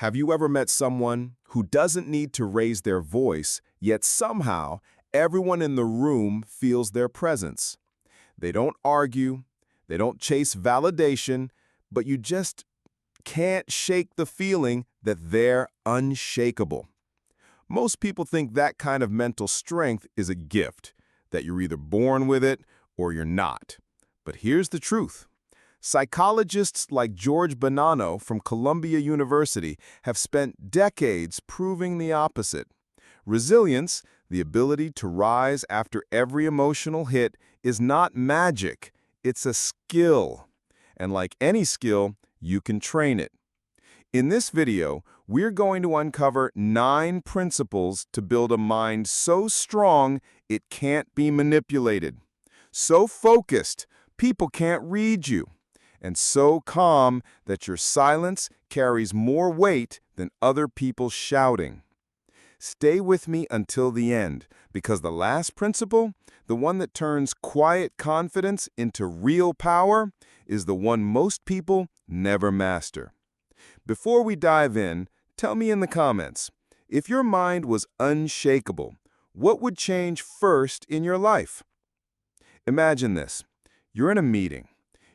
Have you ever met someone who doesn't need to raise their voice, yet somehow everyone in the room feels their presence? They don't argue, they don't chase validation, but you just can't shake the feeling that they're unshakable. Most people think that kind of mental strength is a gift, that you're either born with it or you're not. But here's the truth. Psychologists like George Bonanno from Columbia University have spent decades proving the opposite. Resilience, the ability to rise after every emotional hit, is not magic, it's a skill. And like any skill, you can train it. In this video, we're going to uncover 9 principles to build a mind so strong it can't be manipulated, so focused people can't read you, and so calm that your silence carries more weight than other people's shouting. Stay with me until the end, because the last principle, the one that turns quiet confidence into real power, is the one most people never master. Before we dive in, tell me in the comments, if your mind was unshakable, what would change first in your life? Imagine this. You're in a meeting.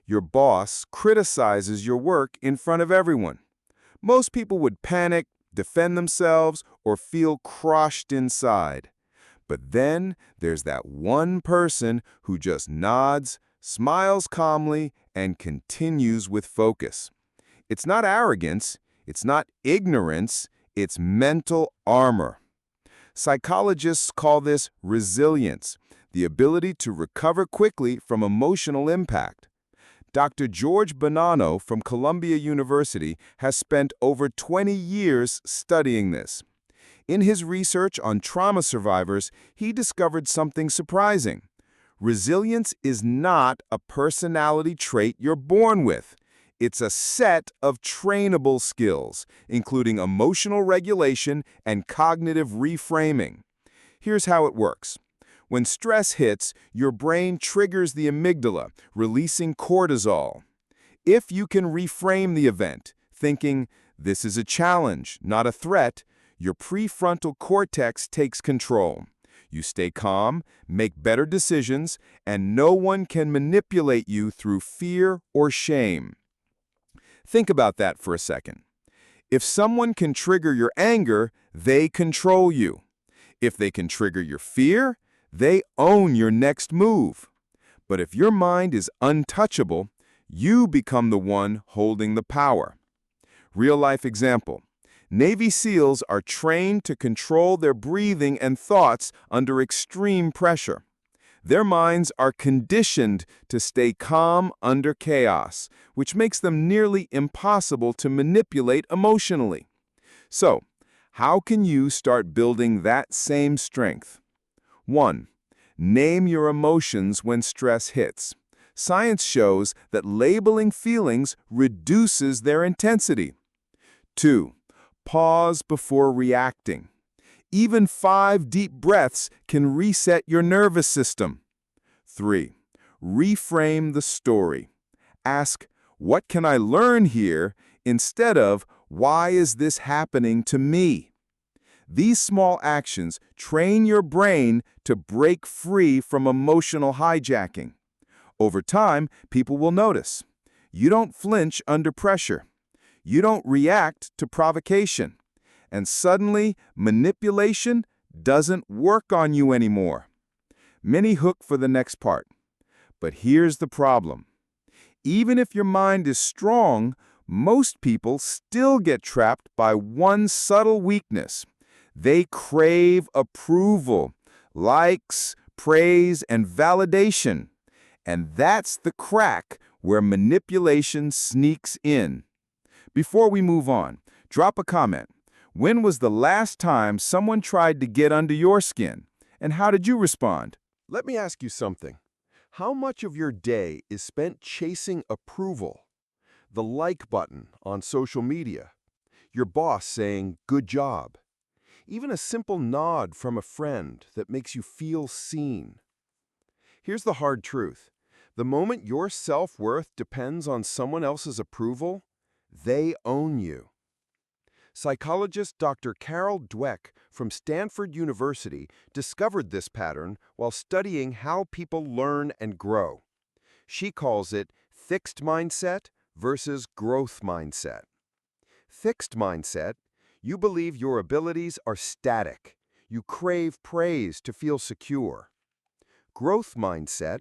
Your boss criticizes your work in front of everyone. Most people would panic, defend themselves, or feel crushed inside. But then there's that one person who just nods, smiles calmly, and continues with focus. It's not arrogance, it's not ignorance, it's mental armor. Psychologists call this resilience, the ability to recover quickly from emotional impact. Dr. George Bonanno from Columbia University has spent over 20 years studying this. In his research on trauma survivors, he discovered something surprising. Resilience is not a personality trait you're born with. It's a set of trainable skills, including emotional regulation and cognitive reframing. Here's how it works. When stress hits, your brain triggers the amygdala, releasing cortisol. If you can reframe the event, thinking, "This is a challenge, not a threat," your prefrontal cortex takes control. You stay calm, make better decisions, and no one can manipulate you through fear or shame. Think about that for a second. If someone can trigger your anger, they control you. If they can trigger your fear, they own your next move. But if your mind is untouchable, you become the one holding the power. Real-life example. Navy SEALs are trained to control their breathing and thoughts under extreme pressure. Their minds are conditioned to stay calm under chaos, which makes them nearly impossible to manipulate emotionally. So, how can you start building that same strength? 1. Name your emotions when stress hits. Science shows that labeling feelings reduces their intensity. 2. Pause before reacting. Even 5 deep breaths can reset your nervous system. 3. Reframe the story. Ask, "What can I learn here?" instead of, "Why is this happening to me?" These small actions train your brain to break free from emotional hijacking. Over time, people will notice. You don't flinch under pressure. You don't react to provocation. And suddenly, manipulation doesn't work on you anymore. Many hook for the next part. But here's the problem. Even if your mind is strong, most people still get trapped by one subtle weakness. They crave approval, likes, praise, and validation. And that's the crack where manipulation sneaks in. Before we move on, drop a comment. When was the last time someone tried to get under your skin? And how did you respond? Let me ask you something. How much of your day is spent chasing approval? The like button on social media? Your boss saying, "Good job"? Even a simple nod from a friend that makes you feel seen? Here's the hard truth. The moment your self-worth depends on someone else's approval, they own you. Psychologist Dr. Carol Dweck from Stanford University discovered this pattern while studying how people learn and grow. She calls it fixed mindset versus growth mindset. Fixed mindset: you believe your abilities are static. You crave praise to feel secure. Growth mindset: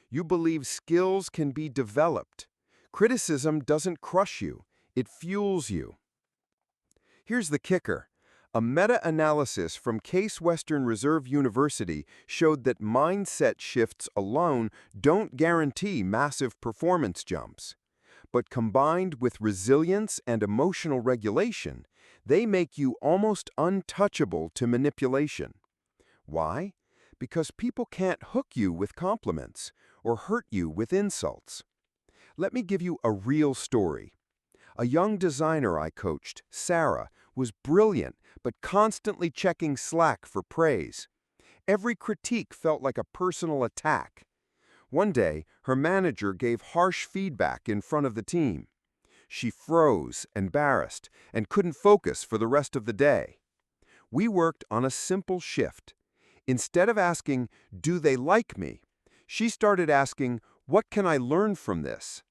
you believe skills can be developed. Criticism doesn't crush you, it fuels you. Here's the kicker. A meta-analysis from Case Western Reserve University showed that mindset shifts alone don't guarantee massive performance jumps. But combined with resilience and emotional regulation, they make you almost untouchable to manipulation. Why? Because people can't hook you with compliments or hurt you with insults. Let me give you a real story. A young designer I coached, Sarah, was brilliant but constantly checking Slack for praise. Every critique felt like a personal attack. One day, her manager gave harsh feedback in front of the team. She froze, embarrassed, and couldn't focus for the rest of the day. We worked on a simple shift. Instead of asking, "Do they like me?" she started asking, "What can I learn from this?"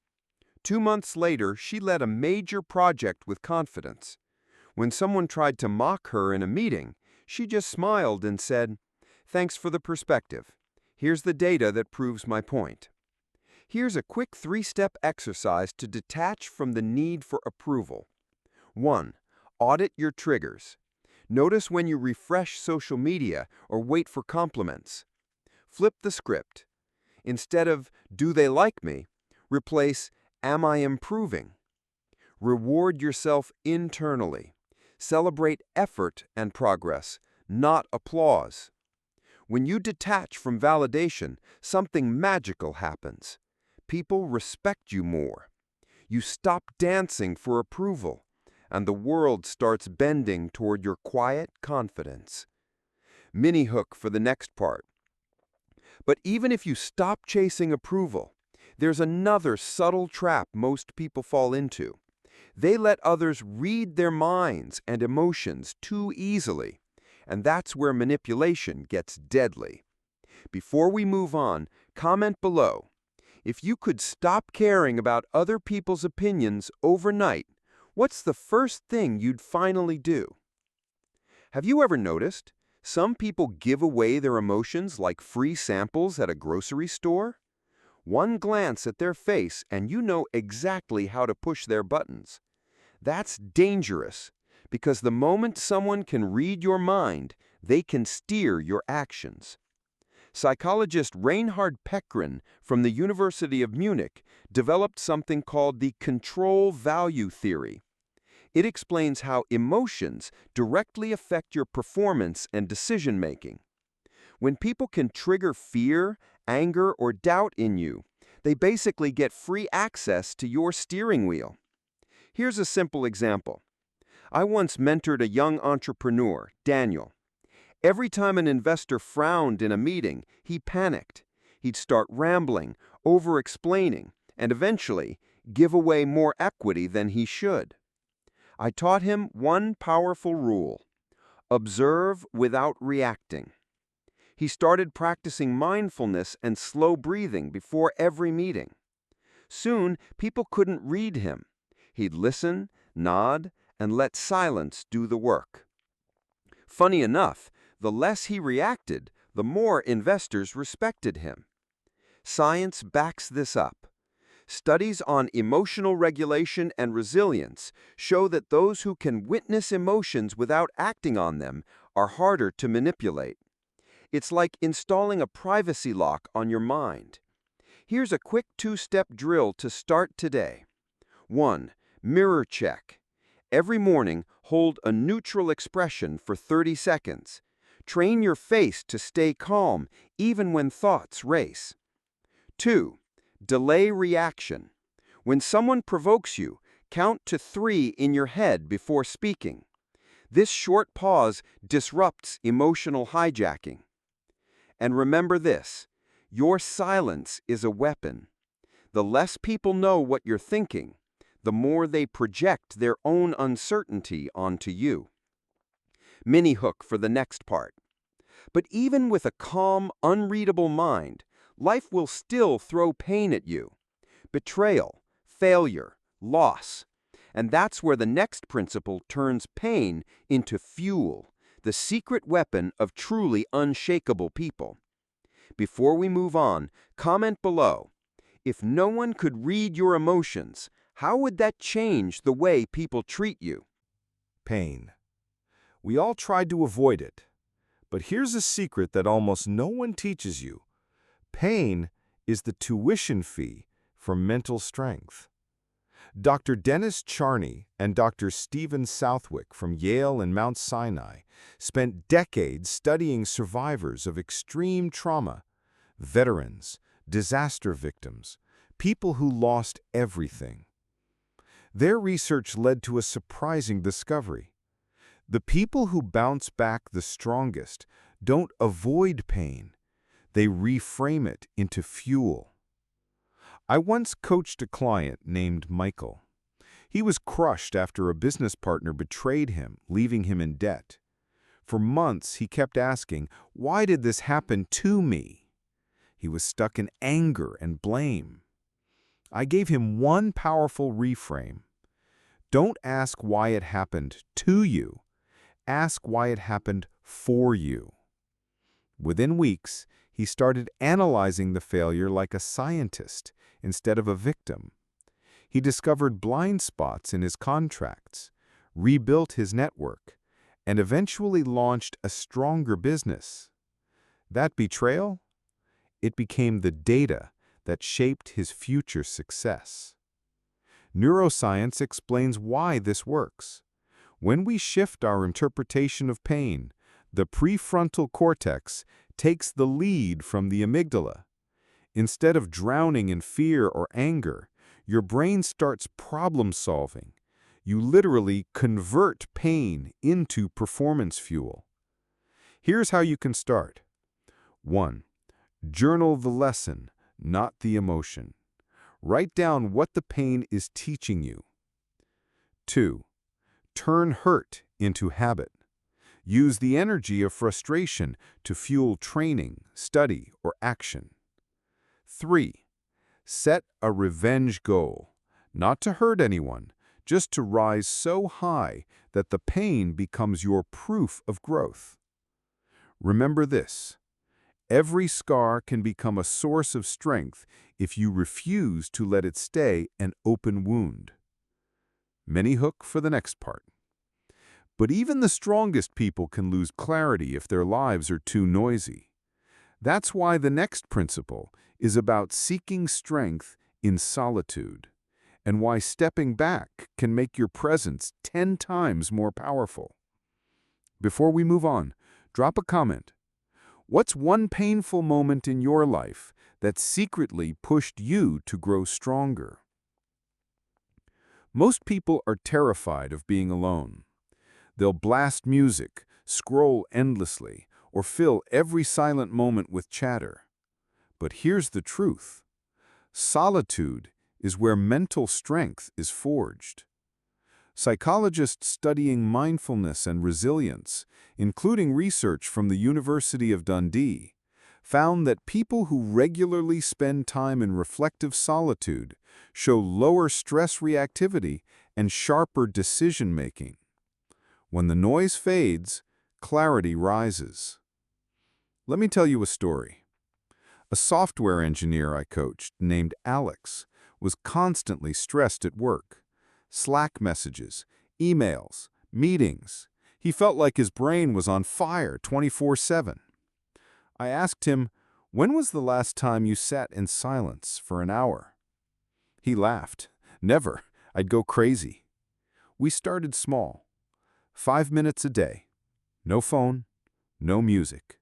2 months later, she led a major project with confidence. When someone tried to mock her in a meeting, she just smiled and said, "Thanks for the perspective. Here's the data that proves my point." Here's a quick 3-step exercise to detach from the need for approval. 1. Audit your triggers. Notice when you refresh social media or wait for compliments. Flip the script. Instead of "Do they like me?" replace "Am I improving?" Reward yourself internally. Celebrate effort and progress, not applause. When you detach from validation, something magical happens. People respect you more. You stop dancing for approval, and the world starts bending toward your quiet confidence. Mini hook for the next part. But even if you stop chasing approval, there's another subtle trap most people fall into. They let others read their minds and emotions too easily, and that's where manipulation gets deadly. Before we move on, comment below. If you could stop caring about other people's opinions overnight, what's the first thing you'd finally do? Have you ever noticed? Some people give away their emotions like free samples at a grocery store. One glance at their face and you know exactly how to push their buttons. That's dangerous, because the moment someone can read your mind, they can steer your actions. Psychologist Reinhard Peckgren from the University of Munich developed something called the control value theory. It explains how emotions directly affect your performance and decision-making. When people can trigger fear, anger, or doubt in you, they basically get free access to your steering wheel. Here's a simple example. I once mentored a young entrepreneur, Daniel. Every time an investor frowned in a meeting, he panicked. He'd start rambling, over-explaining, and eventually give away more equity than he should. I taught him one powerful rule: observe without reacting. He started practicing mindfulness and slow breathing before every meeting. Soon, people couldn't read him. He'd listen, nod, and let silence do the work. Funny enough, the less he reacted, the more investors respected him. Science backs this up. Studies on emotional regulation and resilience show that those who can witness emotions without acting on them are harder to manipulate. It's like installing a privacy lock on your mind. Here's a quick 2-step drill to start today. 1. Mirror check. Every morning, hold a neutral expression for 30 seconds. Train your face to stay calm, even when thoughts race. 2. Delay reaction. When someone provokes you, count to 3 in your head before speaking. This short pause disrupts emotional hijacking. And remember this: your silence is a weapon. The less people know what you're thinking, the more they project their own uncertainty onto you. Mini hook for the next part. But even with a calm, unreadable mind, life will still throw pain at you. Betrayal, failure, loss. And that's where the next principle turns pain into fuel, the secret weapon of truly unshakable people. Before we move on, comment below. If no one could read your emotions, how would that change the way people treat you? Pain. We all try to avoid it. But here's a secret that almost no one teaches you. Pain is the tuition fee for mental strength. Dr. Dennis Charney and Dr. Stephen Southwick from Yale and Mount Sinai spent decades studying survivors of extreme trauma, veterans, disaster victims, people who lost everything. Their research led to a surprising discovery. The people who bounce back the strongest don't avoid pain. They reframe it into fuel. I once coached a client named Michael. He was crushed after a business partner betrayed him, leaving him in debt. For months, he kept asking, "Why did this happen to me?" He was stuck in anger and blame. I gave him one powerful reframe. Don't ask why it happened to you. Ask why it happened for you. Within weeks, he started analyzing the failure like a scientist instead of a victim. He discovered blind spots in his contracts, rebuilt his network, and eventually launched a stronger business. That betrayal? It became the data that shaped his future success. Neuroscience explains why this works. When we shift our interpretation of pain, the prefrontal cortex takes the lead from the amygdala. Instead of drowning in fear or anger, your brain starts problem-solving. You literally convert pain into performance fuel. Here's how you can start. 1. Journal the lesson, not the emotion. Write down what the pain is teaching you. 2. Turn hurt into habit. Use the energy of frustration to fuel training, study, or action. 3. Set a revenge goal, not to hurt anyone, just to rise so high that the pain becomes your proof of growth. Remember this: every scar can become a source of strength if you refuse to let it stay an open wound. Mini hook for the next part. But even the strongest people can lose clarity if their lives are too noisy. That's why the next principle is about seeking strength in solitude, and why stepping back can make your presence 10 times more powerful. Before we move on, drop a comment. What's one painful moment in your life that secretly pushed you to grow stronger? Most people are terrified of being alone. They'll blast music, scroll endlessly, or fill every silent moment with chatter. But here's the truth. Solitude is where mental strength is forged. Psychologists studying mindfulness and resilience, including research from the University of Dundee, found that people who regularly spend time in reflective solitude show lower stress reactivity and sharper decision-making. When the noise fades, clarity rises. Let me tell you a story. A software engineer I coached, named Alex, was constantly stressed at work. Slack messages, emails, meetings. He felt like his brain was on fire 24/7. I asked him, "When was the last time you sat in silence for an hour?" He laughed. "Never. I'd go crazy." We started small. 5 minutes a day. No phone, no music.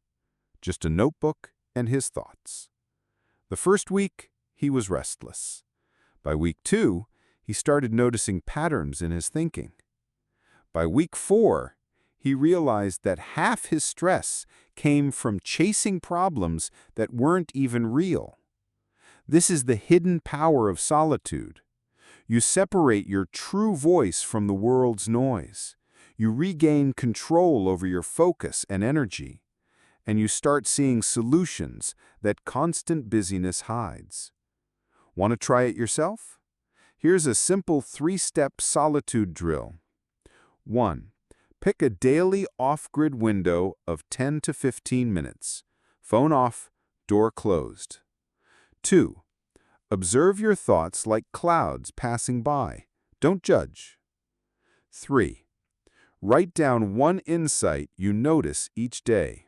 Just a notebook and his thoughts. The first week, he was restless. By week 2, he started noticing patterns in his thinking. By week 4, he realized that half his stress came from chasing problems that weren't even real. This is the hidden power of solitude. You separate your true voice from the world's noise. You regain control over your focus and energy, and you start seeing solutions that constant busyness hides. Want to try it yourself? Here's a simple 3-step solitude drill. 1. Pick a daily off-grid window of 10 to 15 minutes. Phone off, door closed. 2. Observe your thoughts like clouds passing by. Don't judge. 3. Write down one insight you notice each day.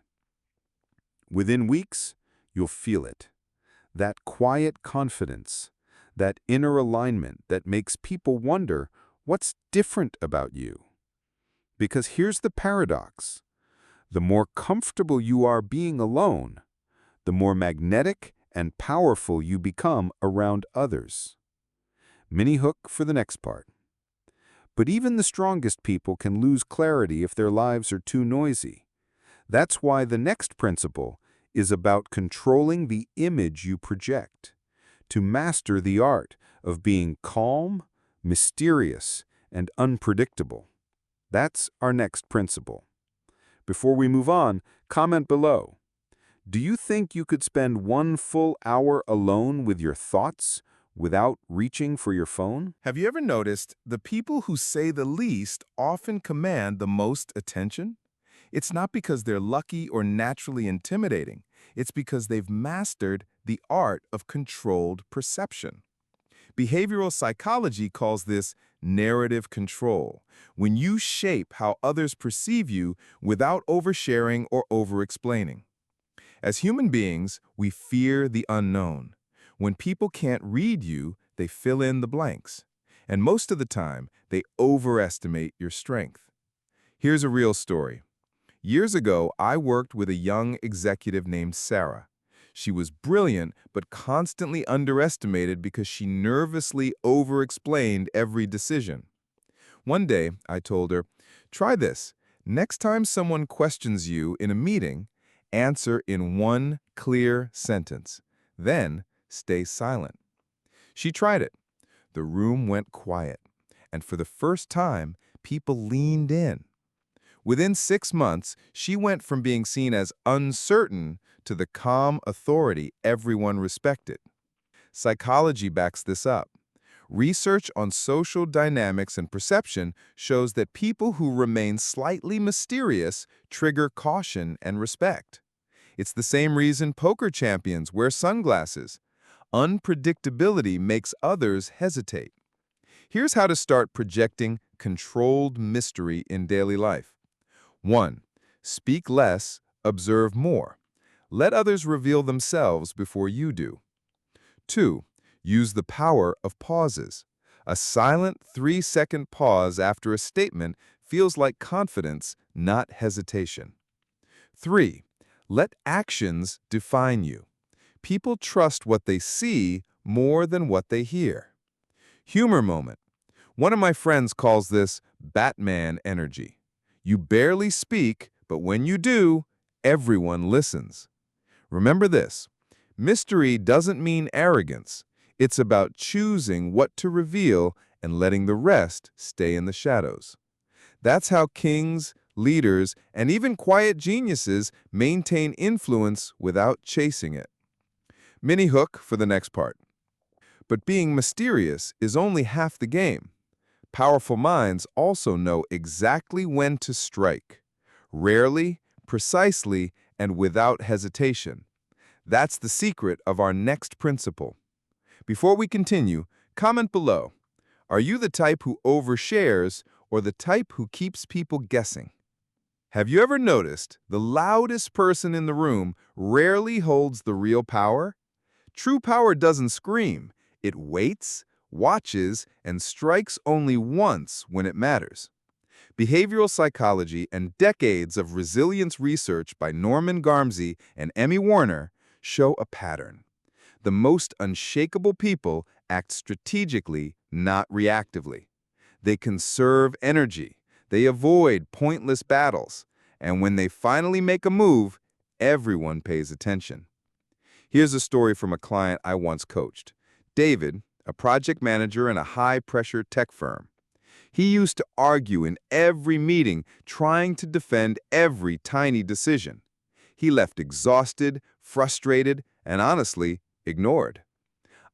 Within weeks, you'll feel it. That quiet confidence, that inner alignment that makes people wonder what's different about you. Because here's the paradox. The more comfortable you are being alone, the more magnetic and powerful you become around others. Mini hook for the next part. But even the strongest people can lose clarity if their lives are too noisy. That's why the next principle is about controlling the image you project, to master the art of being calm, mysterious, and unpredictable. That's our next principle. Before we move on, comment below. Do you think you could spend 1 full hour alone with your thoughts without reaching for your phone? Have you ever noticed the people who say the least often command the most attention? It's not because they're lucky or naturally intimidating. It's because they've mastered the art of controlled perception. Behavioral psychology calls this narrative control, when you shape how others perceive you without oversharing or over-explaining. As human beings, we fear the unknown. When people can't read you, they fill in the blanks. And most of the time, they overestimate your strength. Here's a real story. Years ago, I worked with a young executive named Sarah. She was brilliant, but constantly underestimated because she nervously over-explained every decision. One day, I told her, "Try this. Next time someone questions you in a meeting, answer in one clear sentence. Then, stay silent." She tried it. The room went quiet, and for the first time, people leaned in. Within 6 months, she went from being seen as uncertain to the calm authority everyone respected. Psychology backs this up. Research on social dynamics and perception shows that people who remain slightly mysterious trigger caution and respect. It's the same reason poker champions wear sunglasses. Unpredictability makes others hesitate. Here's how to start projecting controlled mystery in daily life. 1. Speak less, observe more. Let others reveal themselves before you do. 2. Use the power of pauses. A silent 3-second pause after a statement feels like confidence, not hesitation. 3. Let actions define you. People trust what they see more than what they hear. Humor moment. One of my friends calls this Batman energy. You barely speak, but when you do, everyone listens. Remember this, mystery doesn't mean arrogance. It's about choosing what to reveal and letting the rest stay in the shadows. That's how kings, leaders, and even quiet geniuses maintain influence without chasing it. Mini hook for the next part. But being mysterious is only half the game. Powerful minds also know exactly when to strike. Rarely, precisely, and without hesitation. That's the secret of our next principle. Before we continue, comment below. Are you the type who overshares or the type who keeps people guessing? Have you ever noticed the loudest person in the room rarely holds the real power? True power doesn't scream. It waits, watches, and strikes only once when it matters. Behavioral psychology and decades of resilience research by Norman Garmsey and Emmy Warner show a pattern. The most unshakable people act strategically, not reactively. They conserve energy. They avoid pointless battles. And when they finally make a move, everyone pays attention. Here's a story from a client I once coached. David, a project manager in a high-pressure tech firm. He used to argue in every meeting, trying to defend every tiny decision. He left exhausted, frustrated, and honestly, ignored.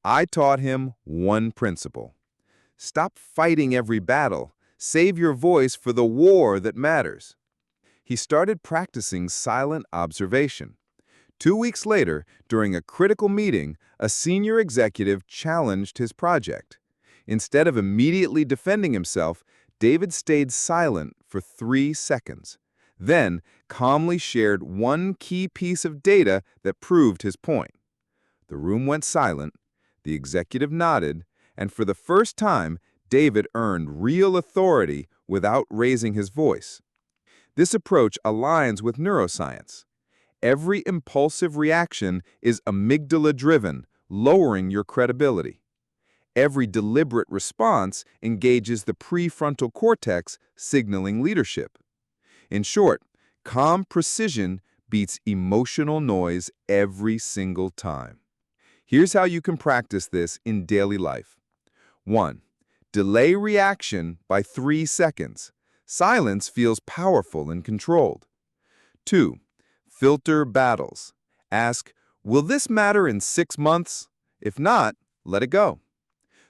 I taught him one principle. Stop fighting every battle. Save your voice for the war that matters. He started practicing silent observation. 2 weeks later, during a critical meeting, a senior executive challenged his project. Instead of immediately defending himself, David stayed silent for 3 seconds, then calmly shared one key piece of data that proved his point. The room went silent, the executive nodded, and for the first time, David earned real authority without raising his voice. This approach aligns with neuroscience. Every impulsive reaction is amygdala-driven, lowering your credibility. Every deliberate response engages the prefrontal cortex, signaling leadership. In short, calm precision beats emotional noise every single time. Here's how you can practice this in daily life. 1. Delay reaction by 3 seconds. Silence feels powerful and controlled. 2. Filter battles. Ask, will this matter in 6 months? If not, let it go.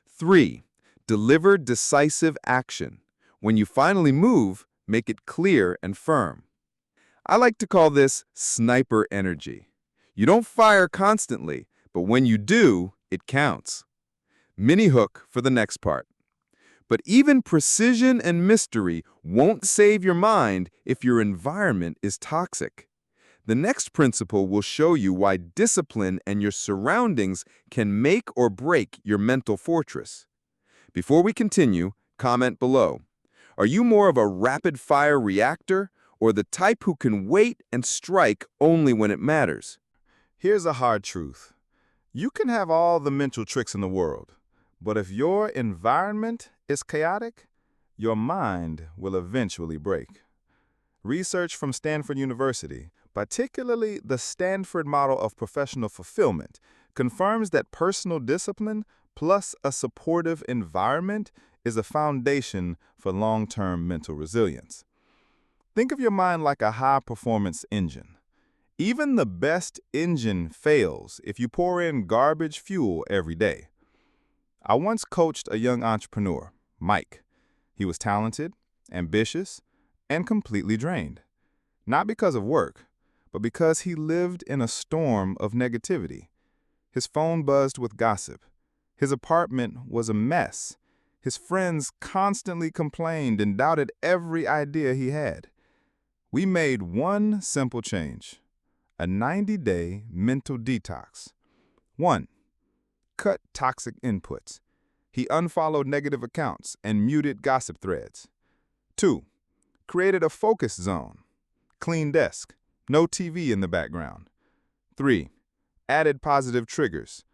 3. Deliver decisive action. When you finally move, make it clear and firm. I like to call this sniper energy. You don't fire constantly, but when you do, it counts. Mini hook for the next part. But even precision and mystery won't save your mind if your environment is toxic. The next principle will show you why discipline and your surroundings can make or break your mental fortress. Before we continue, comment below. Are you more of a rapid-fire reactor or the type who can wait and strike only when it matters? Here's a hard truth. You can have all the mental tricks in the world, but if your environment is chaotic, your mind will eventually break. Research from Stanford University, particularly the Stanford model of professional fulfillment, confirms that personal discipline plus a supportive environment is a foundation for long-term mental resilience. Think of your mind like a high-performance engine. Even the best engine fails if you pour in garbage fuel every day. I once coached a young entrepreneur, Mike. He was talented, ambitious, and completely drained. Not because of work, but because he lived in a storm of negativity. His phone buzzed with gossip. His apartment was a mess. His friends constantly complained and doubted every idea he had. We made one simple change, a 90-day mental detox. 1. Cut toxic inputs. He unfollowed negative accounts and muted gossip threads. 2. Created a focus zone. Clean desk. No TV in the background. 3. Added positive triggers.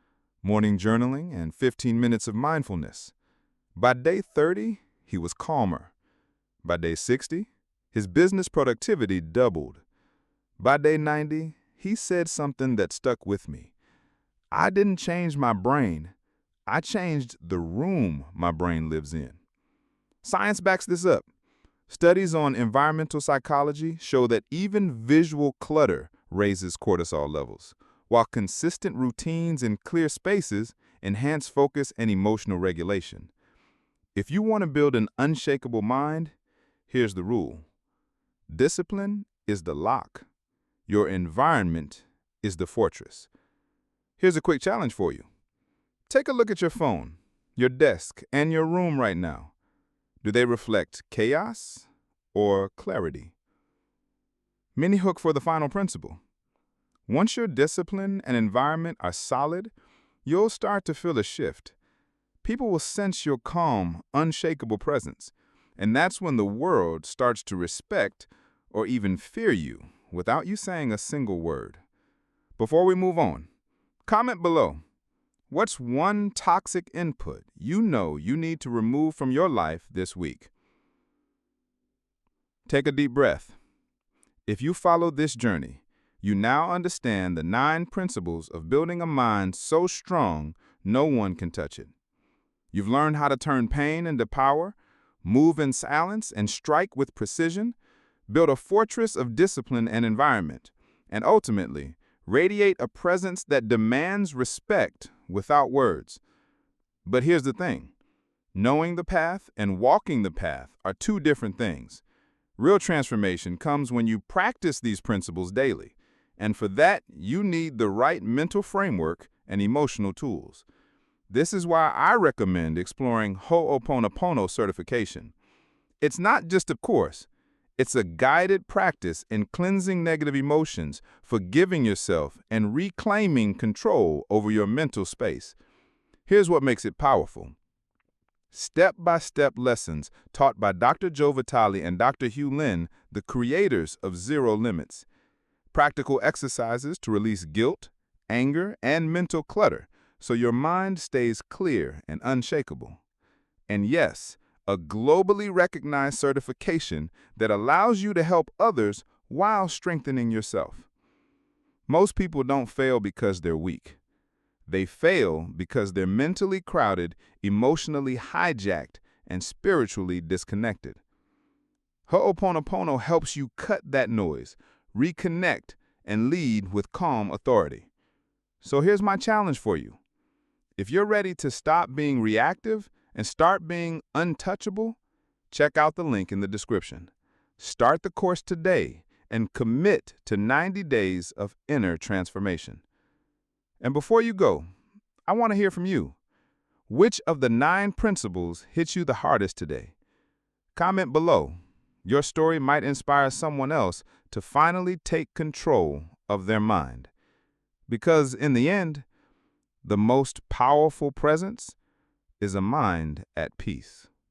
Morning journaling and 15 minutes of mindfulness. By day 30, he was calmer. By day 60, his business productivity doubled. By day 90, he said something that stuck with me. I didn't change my brain. I changed the room my brain lives in. Science backs this up. Studies on environmental psychology show that even visual clutter raises cortisol levels, while consistent routines and clear spaces enhance focus and emotional regulation. If you want to build an unshakable mind, here's the rule. Discipline is the lock. Your environment is the fortress. Here's a quick challenge for you. Take a look at your phone, your desk, and your room right now. Do they reflect chaos or clarity? Mini hook for the final principle. Once your discipline and environment are solid, you'll start to feel a shift. People will sense your calm, unshakable presence, and that's when the world starts to respect or even fear you without you saying a single word. Before we move on, comment below. What's one toxic input you know you need to remove from your life this week? Take a deep breath. If you follow this journey, you now understand the 9 principles of building a mind so strong no one can touch it. You've learned how to turn pain into power, move in silence and strike with precision, build a fortress of discipline and environment, and ultimately, radiate a presence that demands respect without words. But here's the thing. Knowing the path and walking the path are two different things. Real transformation comes when you practice these principles daily, and for that, you need the right mental framework and emotional tools. This is why I recommend exploring Ho'oponopono certification. It's not just a course. It's a guided practice in cleansing negative emotions, forgiving yourself, and reclaiming control over your mental space. Here's what makes it powerful. Step-by-step lessons taught by Dr. Joe Vitale and Dr. Hugh Lin, the creators of Zero Limits. Practical exercises to release guilt, anger, and mental clutter so your mind stays clear and unshakable. And yes, a globally recognized certification that allows you to help others while strengthening yourself. Most people don't fail because they're weak. They fail because they're mentally crowded, emotionally hijacked, and spiritually disconnected. Ho'oponopono helps you cut that noise, reconnect, and lead with calm authority. So here's my challenge for you. If you're ready to stop being reactive and start being untouchable, check out the link in the description. Start the course today and commit to 90 days of inner transformation. And before you go, I want to hear from you. Which of the 9 principles hit you the hardest today? Comment below. Your story might inspire someone else to finally take control of their mind. Because in the end, the most powerful presence is a mind at peace.